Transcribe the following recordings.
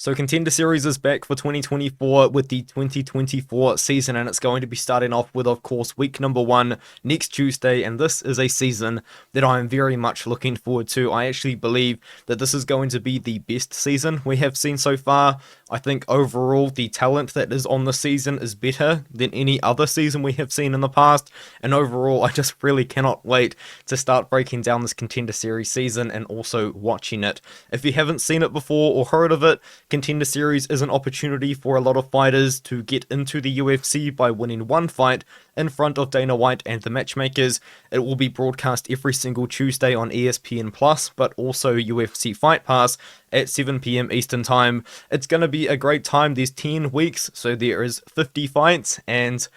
So Contender Series is back for 2024 with the 2024 season, and it's going to be starting off with, of course, week number 1 next Tuesday, and this is a season that I am very much looking forward to. I actually believe that this is going to be the best season we have seen so far. I think overall the talent that is on the season is better than any other season we have seen in the past, and overall I just really cannot wait to start breaking down this Contender Series season and also watching it. If you haven't seen it before or heard of it, Contender Series is an opportunity for a lot of fighters to get into the UFC by winning one fight in front of Dana White and the matchmakers. It will be broadcast every single Tuesday on ESPN Plus, but also UFC Fight Pass at 7 PM Eastern Time. It's going to be a great time. There's 10 weeks, so there is 50 fights, and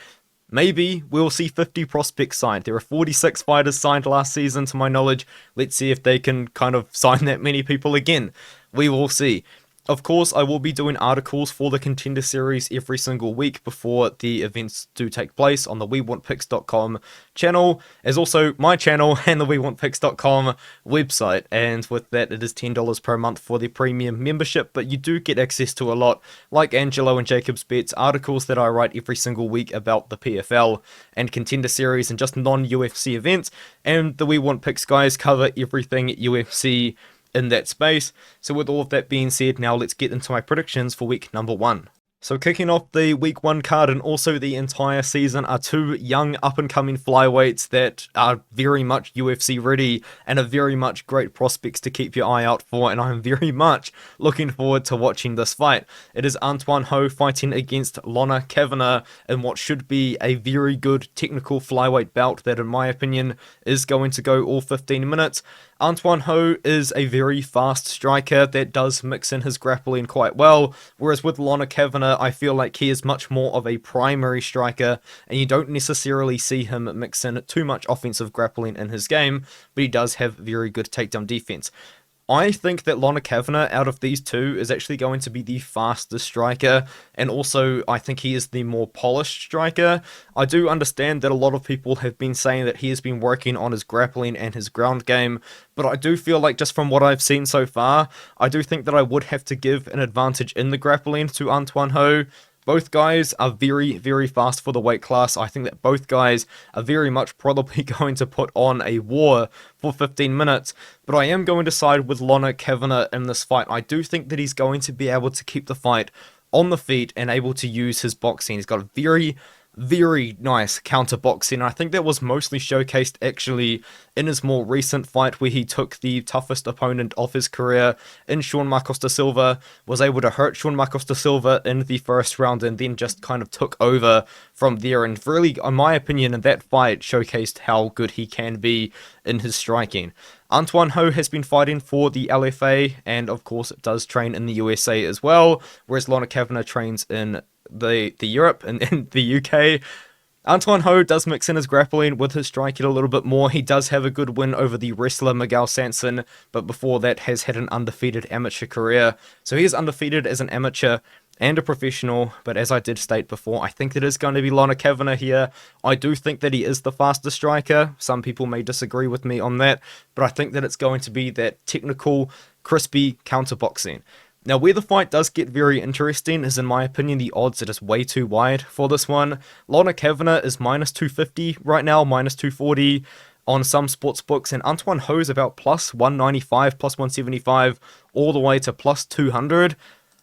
maybe we'll see 50 prospects signed. There are 46 fighters signed last season, to my knowledge. Let's see if they can kind of sign that many people again. We will see. Of course, I will be doing articles for the Contender Series every single week before the events do take place on the WeWantPicks.com channel, as also my channel and the WeWantPicks.com website. And with that, it is $10 per month for the premium membership, but you do get access to a lot, like Angelo and Jacob's Bets, articles that I write every single week about the PFL and Contender Series and just non-UFC events, and the We Want Picks guys cover everything UFC in that space. So with all of that being said, now let's get into my predictions for week number 1. So kicking off the week 1 card and also the entire season are two young up-and-coming flyweights that are very much UFC ready and are very much great prospects to keep your eye out for, and I'm very much looking forward to watching this fight. It is Antoine Ho fighting against Lona Kavanagh in what should be a very good technical flyweight bout that, in my opinion, is going to go all 15 minutes. Antoine Ho is a very fast striker that does mix in his grappling quite well, whereas with Lona Kavanagh, I feel like he is much more of a primary striker, and you don't necessarily see him mix in too much offensive grappling in his game, but he does have very good takedown defense. I think that Lona Kavanagh, out of these two, is actually going to be the fastest striker, and also I think he is the more polished striker. I do understand that a lot of people have been saying that he has been working on his grappling and his ground game, but I do feel like just from what I've seen so far, I do think that I would have to give an advantage in the grappling to Antoine Ho. Both guys are very, very fast for the weight class. I think that both guys are very much probably going to put on a war for 15 minutes, but I am going to side with Lona Kavanagh in this fight. I do think that he's going to be able to keep the fight on the feet and able to use his boxing. He's got a very nice counter boxing. I think that was mostly showcased actually in his more recent fight where he took the toughest opponent of his career in Sean Marcos da Silva, was able to hurt Sean Marcos da Silva in the first round, and then just kind of took over from there, and really, in my opinion, in that fight showcased how good he can be in his striking. Antoine Ho has been fighting for the LFA, and of course it does train in the USA as well, whereas Lona Kavanagh trains in the Europe and in the UK. Antoine Ho does mix in his grappling with his striking a little bit more. He does have a good win over the wrestler Miguel Sanson, but before that has had an undefeated amateur career. So he is undefeated as an amateur and a professional, but as I did state before, I think it is going to be Lona Kavanagh here. I do think that he is the fastest striker. Some people may disagree with me on that, but I think that it's going to be that technical, crispy counterboxing. Now, where the fight does get very interesting is, in my opinion, the odds are just way too wide for this one. Lona Kavanagh is minus 250 right now, minus 240 on some sports books, and Antoine Ho is about plus 195, plus 175, all the way to plus 200.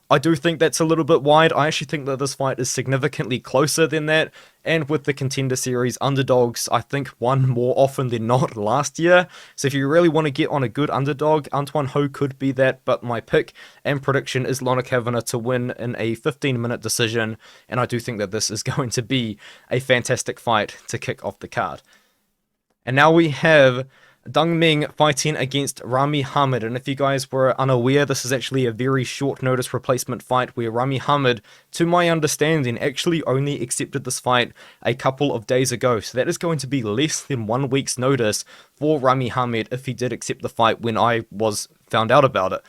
I do think that's a little bit wide. I actually think that this fight is significantly closer than that, and with the Contender Series underdogs, I think won more often than not last year. So if you really want to get on a good underdog, Antoine Ho could be that, but my pick and prediction is Lona Kavanagh to win in a 15-minute decision, and I do think that this is going to be a fantastic fight to kick off the card. And now we have Meng fighting against Rami Hamid, and if you guys were unaware, this is actually a very short notice replacement fight where Rami Hamid, to my understanding, actually only accepted this fight a couple of days ago, so that is going to be less than 1 week's notice for Rami Hamid if he did accept the fight when I found out about it.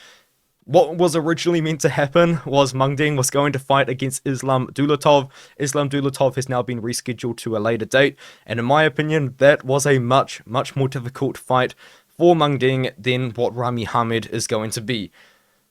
What was originally meant to happen was Meng was going to fight against Islam Dulatov. Islam Dulatov has now been rescheduled to a later date, and in my opinion, that was a much more difficult fight for Meng than what Rami Hamid is going to be.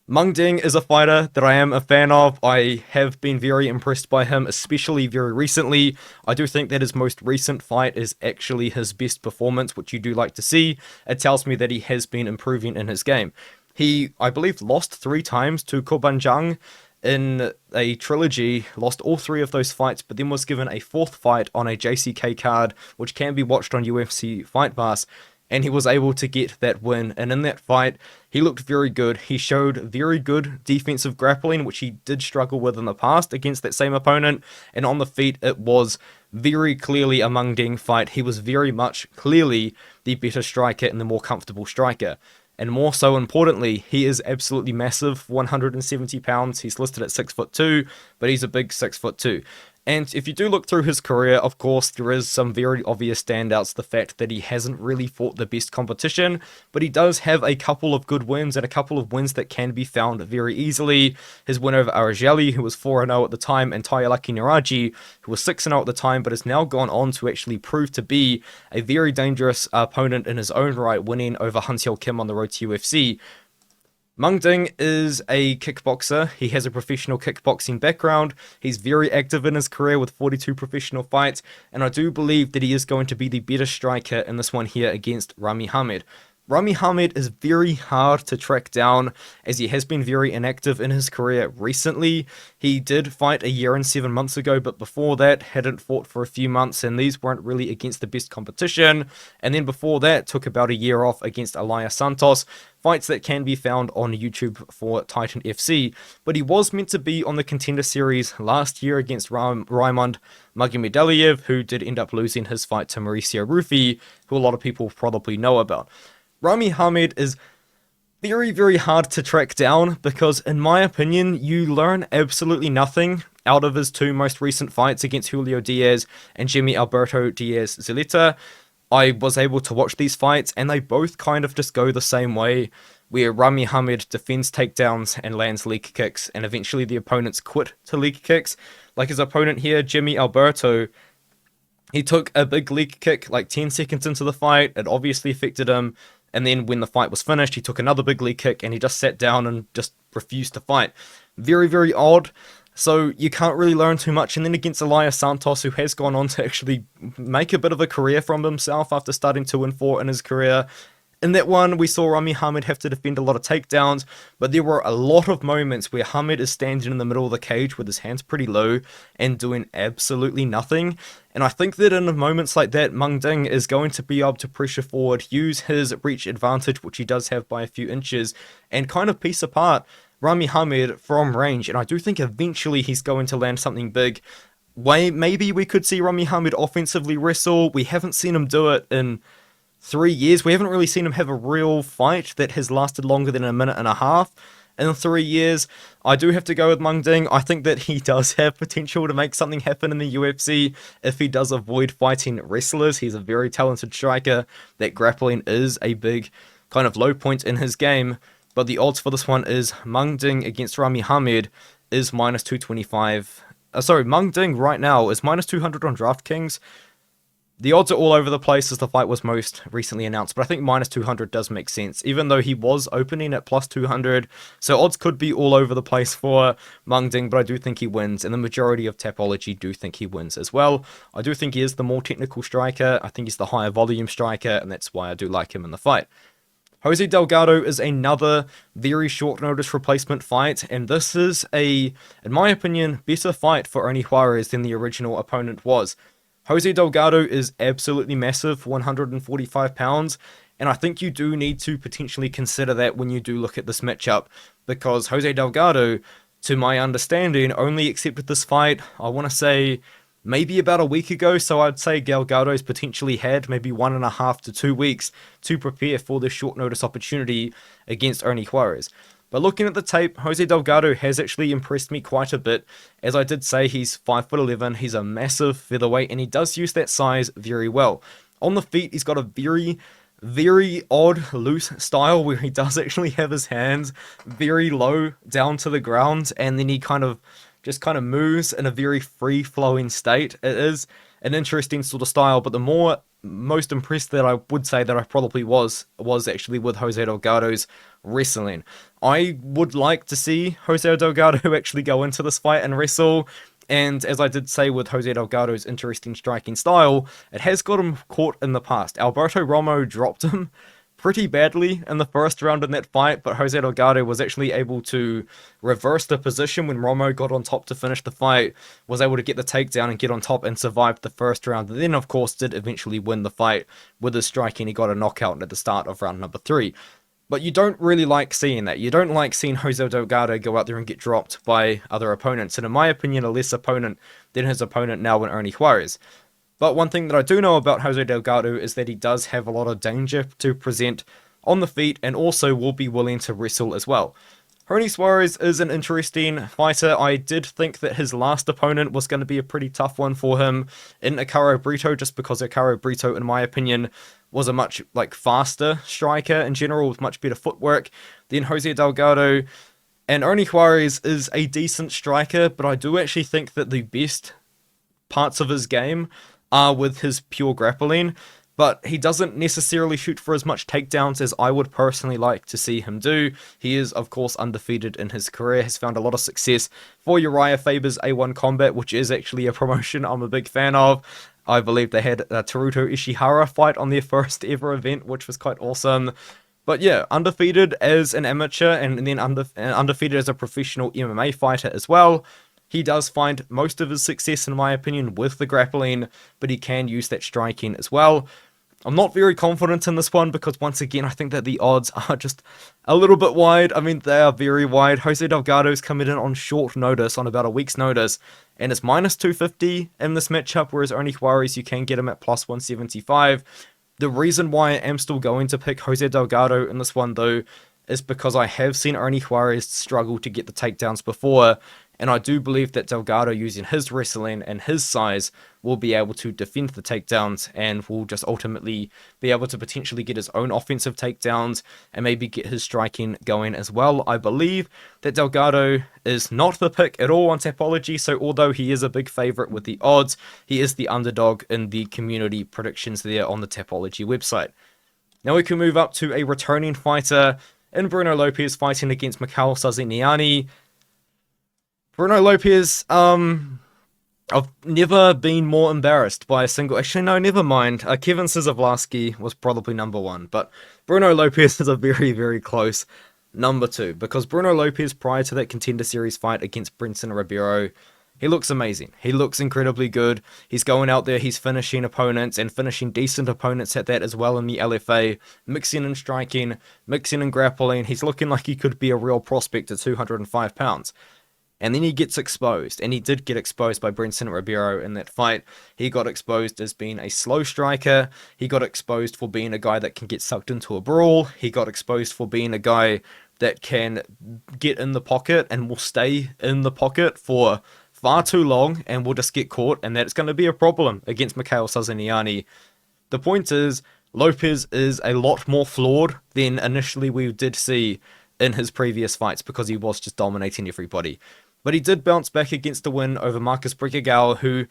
Meng is a fighter that I am a fan of. I have been very impressed by him, especially very recently. I do think that his most recent fight is actually his best performance, which you do like to see. It tells me that he has been improving in his game. He, I believe, lost 3 times to Kavanagh in a trilogy, lost all 3 of those fights, but then was given a 4th fight on a JCK card, which can be watched on UFC Fight Pass, and he was able to get that win. And in that fight, he looked very good. He showed very good defensive grappling, which he did struggle with in the past against that same opponent. And on the feet, it was very clearly a Meng fight. He was very much clearly the better striker and the more comfortable striker. And more so importantly, he is absolutely massive, 170 pounds. He's listed at 6'2", but he's a big 6'2". And if you do look through his career, of course, there is some very obvious standouts. The fact that he hasn't really fought the best competition, but he does have a couple of good wins and a couple of wins that can be found very easily. His win over Arajali, who was 4-0 at the time, and Tayalaki Niraji, who was 6-0 at the time, but has now gone on to actually prove to be a very dangerous opponent in his own right, winning over Han-Seol Kim on the road to UFC. Meng is a kickboxer. He has a professional kickboxing background. He's very active in his career with 42 professional fights, and I do believe that he is going to be the better striker in this one here against Rami. Rami is very hard to track down, as he has been very inactive in his career recently. He did fight a year and 7 months ago, but before that hadn't fought for a few months, and these weren't really against the best competition. And then before that took about a year off against Elias Santos, fights that can be found on YouTube for Titan FC. But he was meant to be on the Contender series last year against Raymond Magomedaliev, who did end up losing his fight to Mauricio Rufy, who a lot of people probably know about. Rami is very, very hard to track down because, in my opinion, you learn absolutely nothing out of his 2 most recent fights against Julio Diaz and Jimmy Alberto Diaz-Zeleta. I was able to watch these fights, and they both kind of just go the same way, where Rami defends takedowns and lands leg kicks, and eventually the opponents quit to leg kicks. Like his opponent here, Jimmy Alberto, he took a big leg kick like 10 seconds into the fight. It obviously affected him. And then when the fight was finished, he took another big leg kick and he just sat down and just refused to fight. Very, very odd. So you can't really learn too much. And then against Elias Santos, who has gone on to actually make a bit of a career from himself after starting 2-4 in his career. In that one, we saw Rami have to defend a lot of takedowns, but there were a lot of moments where Hamid is standing in the middle of the cage with his hands pretty low and doing absolutely nothing. And I think that in moments like that, Meng is going to be able to pressure forward, use his reach advantage, which he does have by a few inches, and kind of piece apart Rami from range. And I do think eventually he's going to land something big. Maybe we could see Rami offensively wrestle. We haven't seen him do it in 3 years. We haven't really seen him have a real fight that has lasted longer than a minute and a half in 3 years. I do have to go with Meng. I think that he does have potential to make something happen in the UFC if he does avoid fighting wrestlers. He's a very talented striker. That grappling is a big kind of low point in his game. But the odds for this one is Meng against Rami is minus 225. Meng right now is minus 200 on DraftKings. The odds are all over the place as the fight was most recently announced, but I think minus 200 does make sense, even though he was opening at plus 200, so odds could be all over the place for Meng, but I do think he wins, and the majority of Tapology do think he wins as well. I do think he is the more technical striker, I think he's the higher volume striker, and that's why I do like him in the fight. Jose Delgado is another very short notice replacement fight, and this is in my opinion, better fight for Ernie Juarez than the original opponent was. Jose Delgado is absolutely massive, 145 pounds, and I think you do need to potentially consider that when you do look at this matchup, because Jose Delgado, to my understanding, only accepted this fight, I want to say, maybe about a week ago, so I'd say Delgado's potentially had maybe 1.5 to 2 weeks to prepare for this short notice opportunity against Ernie Juarez. But looking at the tape, Jose Delgado has actually impressed me quite a bit. As I did say, he's 5'11", he's a massive featherweight, and he does use that size very well. On the feet, he's got a very, very odd loose style where he does actually have his hands very low down to the ground, and then he kind of moves in a very free-flowing state. It is an interesting sort of style, but the most impressed that I would say that I probably was actually with Jose Delgado's wrestling. I would like to see Jose Delgado actually go into this fight and wrestle. And as I did say with Jose Delgado's interesting striking style, it has got him caught in the past. Alberto Romo dropped him pretty badly in the first round in that fight, but Jose Delgado was actually able to reverse the position when Romo got on top to finish the fight, was able to get the takedown and get on top and survived the first round, and then of course did eventually win the fight with his striking. He got a knockout at the start of round number 3. But you don't really like seeing that. You don't like seeing Jose Delgado go out there and get dropped by other opponents, and in my opinion, a less opponent than his opponent now in Ernie Juarez. But one thing that I do know about Jose Delgado is that he does have a lot of danger to present on the feet and also will be willing to wrestle as well. Ernie Juarez is an interesting fighter. I did think that his last opponent was going to be a pretty tough one for him in Acaro Brito, just because Acaro Brito, in my opinion, was a much faster striker in general with much better footwork than Jose Delgado. And Ernie Juarez is a decent striker, but I do actually think that the best parts of his game are with his pure grappling. But he doesn't necessarily shoot for as much takedowns as I would personally like to see him do. He is, of course, undefeated in his career, has found a lot of success for Uriah Faber's A1 Combat, which is actually a promotion I'm a big fan of. I believe they had a Teruto Ishihara fight on their first ever event, which was quite awesome. But yeah, undefeated as an amateur and then undefeated as a professional MMA fighter as well. He does find most of his success, in my opinion, with the grappling, but he can use that striking as well. I'm not very confident in this one because, once again, I think that the odds are just a little bit wide. I mean, they are very wide. Jose Delgado's coming in on short notice, on about a week's notice, and it's minus 250 in this matchup, whereas Ernie Juarez, you can get him at plus 175. The reason why I am still going to pick Jose Delgado in this one, though, is because I have seen Ernie Juarez struggle to get the takedowns before, and I do believe that Delgado, using his wrestling and his size, will be able to defend the takedowns and will just ultimately be able to potentially get his own offensive takedowns and maybe get his striking going as well. I believe that Delgado is not the pick at all on Tapology, so although he is a big favorite with the odds, he is the underdog in the community predictions there on the Tapology website. Now we can move up to a returning fighter in Bruno Lopes fighting against Mikheil Sazhiniani. Bruno Lopes, I've never been more embarrassed by a single... Actually, no, never mind. Kevin Szybowski was probably number 1, but Bruno Lopes is a very, very close number 2, because Bruno Lopes, prior to that Contender Series fight against Brenton Ribeiro, he looks amazing. He looks incredibly good. He's going out there, he's finishing opponents, and finishing decent opponents at that as well in the LFA, mixing and striking, mixing and grappling. He's looking like he could be a real prospect at 205 pounds. And then he gets exposed, and he did get exposed by Brenton Ribeiro in that fight. He got exposed as being a slow striker. He got exposed for being a guy that can get sucked into a brawl. He got exposed for being a guy that can get in the pocket and will stay in the pocket for far too long and will just get caught, and that's going to be a problem against Mikheil Sazhiniani. The point is, Lopes is a lot more flawed than initially we did see in his previous fights, because he was just dominating everybody. But he did bounce back against the win over Marcus Brigagal, who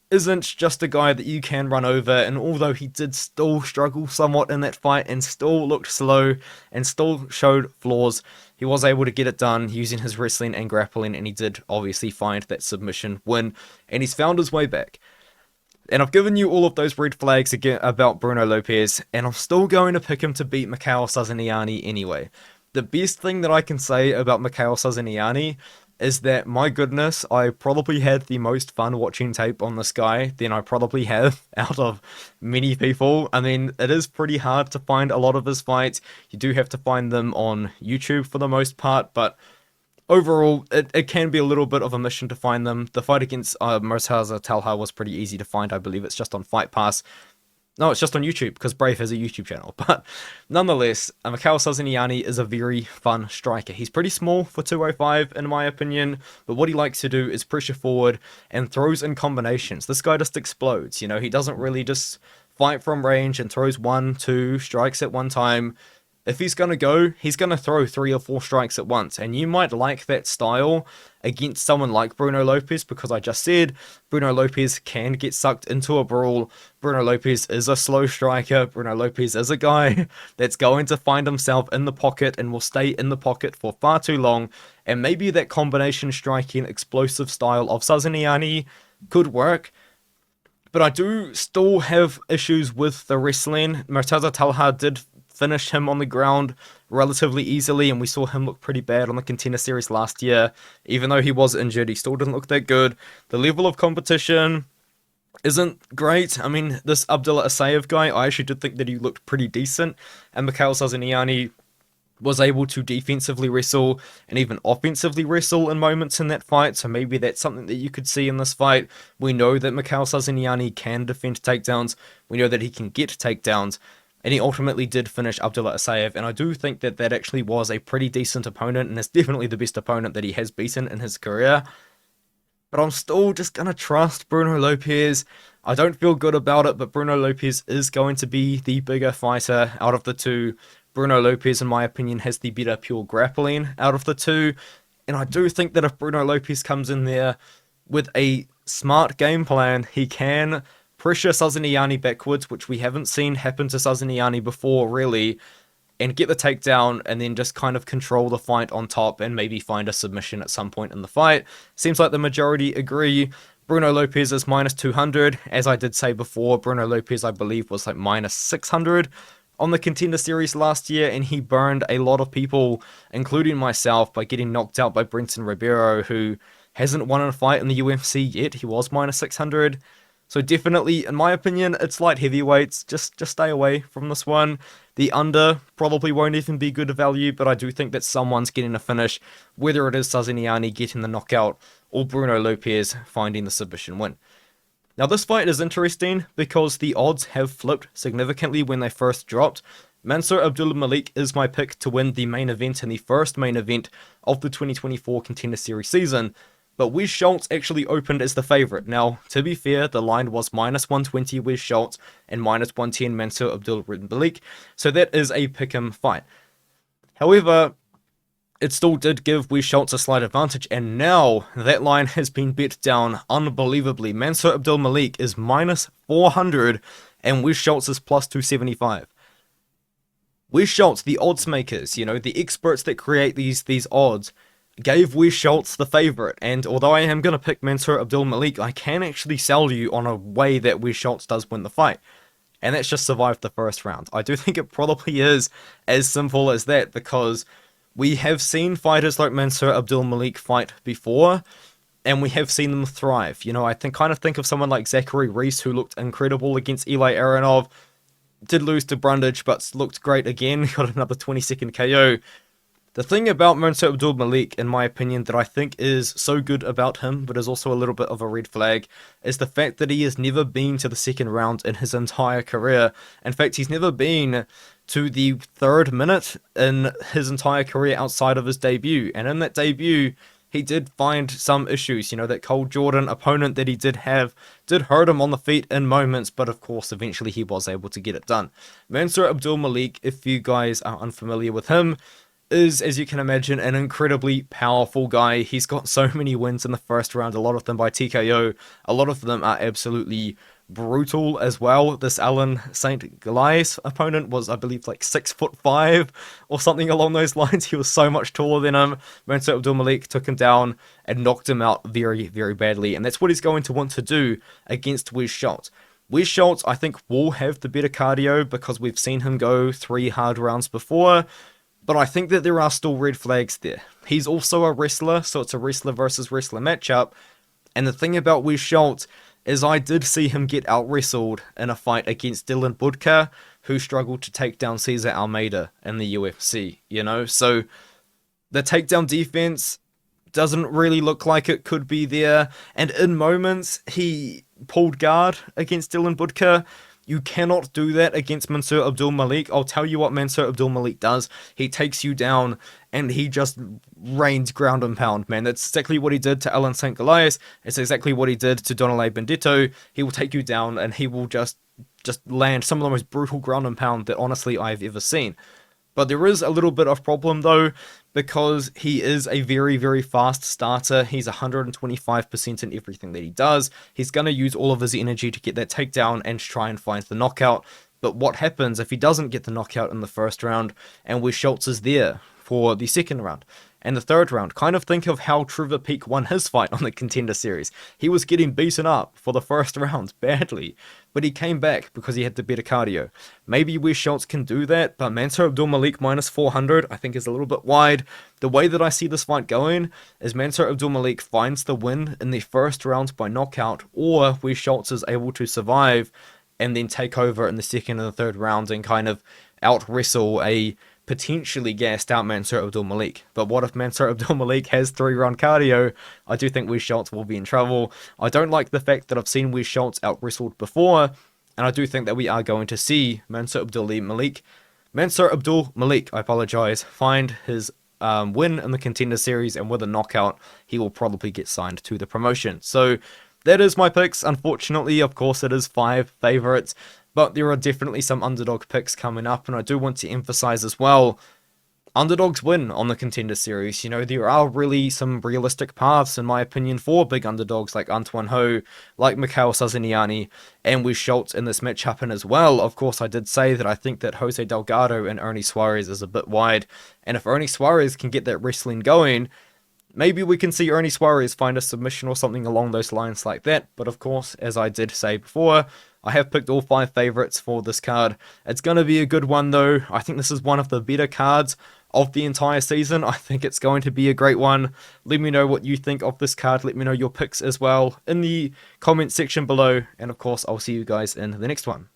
isn't just a guy that you can run over, and although he did still struggle somewhat in that fight and still looked slow and still showed flaws, he was able to get it done using his wrestling and grappling, and he did obviously find that submission win, and he's found his way back. And I've given you all of those red flags again about Bruno Lopes, and I'm still going to pick him to beat Mikheil Sazhiniani anyway. The best thing that I can say about Mikheil Sazhiniani is that, my goodness, I probably had the most fun watching tape on this guy than I probably have out of many people. I mean, it is pretty hard to find a lot of his fights. You do have to find them on YouTube for the most part, but overall, it can be a little bit of a mission to find them. The fight against Murtaza Talha was pretty easy to find. I believe it's just on Fight Pass. No, it's just on YouTube, because Brave has a YouTube channel. But nonetheless, Mikheil Sazhiniani is a very fun striker. He's pretty small for 205, in my opinion, but what he likes to do is pressure forward and throws in combinations. This guy just explodes, you know, he doesn't really just fight from range and throws 1, 2 strikes at one time. if he's going to go, he's going to throw 3 or 4 strikes at once. And you might like that style against someone like Bruno Lopes, because I just said Bruno Lopes can get sucked into a brawl. Bruno Lopes is a slow striker. Bruno Lopes is a guy that's going to find himself in the pocket and will stay in the pocket for far too long. And maybe that combination striking explosive style of Sazhiniani could work. But I do still have issues with the wrestling. Murtaza Talha did finish him on the ground relatively easily, and we saw him look pretty bad on the Contender Series last year. Even though he was injured, he still didn't look that good. The level of competition isn't great. I mean, this Abdullah Asayev guy, I actually did think that he looked pretty decent, and Mikheil Sazhiniani was able to defensively wrestle and even offensively wrestle in moments in that fight, so maybe that's something that you could see in this fight. We know that Mikheil Sazhiniani can defend takedowns. We know that he can get takedowns. And he ultimately did finish Abdullah Asayev, and I do think that that actually was a pretty decent opponent, and it's definitely the best opponent that he has beaten in his career. But I'm still just going to trust Bruno Lopes. I don't feel good about it, but Bruno Lopes is going to be the bigger fighter out of the two. Bruno Lopes, in my opinion, has the better pure grappling out of the two. And I do think that if Bruno Lopes comes in there with a smart game plan, he can pressure Sazhiniani backwards, which we haven't seen happen to Sazhiniani before, really, and get the takedown, and then just kind of control the fight on top, and maybe find a submission at some point in the fight. Seems like the majority agree. Bruno Lopes is minus 200. As I did say before, Bruno Lopes, I believe, was like minus 600 on the Contender Series last year, and he burned a lot of people, including myself, by getting knocked out by Brenton Ribeiro, who hasn't won a fight in the UFC yet. He was minus 600. So definitely, in my opinion, it's light heavyweights. Just stay away from this one. The under probably won't even be good value, but I do think that someone's getting a finish, whether it is Sazhiniani getting the knockout or Bruno Lopes finding the submission win. Now this fight is interesting because the odds have flipped significantly when they first dropped. Mansur Abdul-Malik is my pick to win the main event and the first main event of the 2024 Contender Series season. But Wes Scultz actually opened as the favourite. Now, to be fair, the line was minus 120 Wes Scultz and minus 110 Mansur Abdul-Malik, so that is a pick'em fight. However, it still did give Wes Scultz a slight advantage, and now that line has been bet down unbelievably. Mansur Abdul-Malik is minus 400 and Wes Scultz is plus 275. Wes Scultz, the odds makers, the experts that create these odds, gave Wes Scultz the favourite, and although I am going to pick Mansur Abdul-Malik, I can actually sell you on a way that Wes Scultz does win the fight, and that's just survive the first round. I do think it probably is as simple as that, because we have seen fighters like Mansur Abdul-Malik fight before, and we have seen them thrive. I kind of think of someone like Zachary Reese, who looked incredible against Eli Aronov, did lose to Brundage, but looked great again, got another 20-second KO. The thing about Mansur Abdul-Malik, in my opinion, that I think is so good about him, but is also a little bit of a red flag, is the fact that he has never been to the second round in his entire career. In fact, he's never been to the third minute in his entire career outside of his debut. And in that debut, he did find some issues. That Cole Jordan opponent that he did have did hurt him on the feet in moments, but of course, eventually he was able to get it done. Mansur Abdul-Malik, if you guys are unfamiliar with him, is, as you can imagine, an incredibly powerful guy. He's got so many wins in the first round, a lot of them by TKO. A lot of them are absolutely brutal as well. This Alan St. Goliath opponent was, I believe, like 6'5" or something along those lines. He was so much taller than him. Mansur Abdul-Malik took him down and knocked him out very, very badly. And that's what he's going to want to do against Wes Scultz. Wes Scultz, I think, will have the better cardio because we've seen him go 3 hard rounds before. But I think that there are still red flags there. He's also a wrestler, so it's a wrestler versus wrestler matchup. And the thing about Wes Scultz is I did see him get out-wrestled in a fight against Dylan Budka, who struggled to take down Cesar Almeida in the UFC, So the takedown defense doesn't really look like it could be there. And in moments, he pulled guard against Dylan Budka. You cannot do that against Mansur Abdul-Malik. I'll tell you what Mansur Abdul-Malik does. He takes you down and he just rains ground and pound, man. That's exactly what he did to Alan St. Goliath. It's exactly what he did to Donale Bendito. He will take you down and he will just land some of the most brutal ground and pound that honestly I've ever seen. But there is a little bit of problem though, because he is a very, very fast starter. He's 125% in everything that he does. He's going to use all of his energy to get that takedown and try and find the knockout. But what happens if he doesn't get the knockout in the first round and where Scultz is there for the second round and the third round? Kind of think of how Trevor Peek won his fight on the Contender series. He was getting beaten up for the first round badly, but he came back because he had the better cardio. Maybe where Scultz can do that, but Mansur Abdul-Malik minus 400 I think is a little bit wide. The way that I see this fight going is Mansur Abdul-Malik finds the win in the first round by knockout, or where Scultz is able to survive and then take over in the second and the third round and kind of out-wrestle a potentially gassed out Mansur Abdul-Malik. But what if Mansur Abdul-Malik has 3-round cardio? I do think Scultz will be in trouble. I don't like the fact that I've seen Scultz out-wrestled before, and I do think that we are going to see Mansur Abdul-Malik, I apologize, find his win in the Contender series, and with a knockout, he will probably get signed to the promotion. So that is my picks. Unfortunately, of course, it is 5 favorites, but there are definitely some underdog picks coming up, and I do want to emphasize as well, underdogs win on the Contender series. You know, there are really some realistic paths, in my opinion, for big underdogs like Antoine Ho, like Mikheil Sazhiniani, and with Scultz in this matchup. And as well, of course, I did say that I think that Jose Delgado and Ernie Juarez is a bit wide, and if Ernie Juarez can get that wrestling going, maybe we can see Ernie Juarez find a submission or something along those lines like that. But of course, as I did say before, I have picked all 5 favorites for this card. It's going to be a good one though. I think this is one of the better cards of the entire season. I think it's going to be a great one. Let me know what you think of this card. Let me know your picks as well in the comment section below. And of course, I'll see you guys in the next one.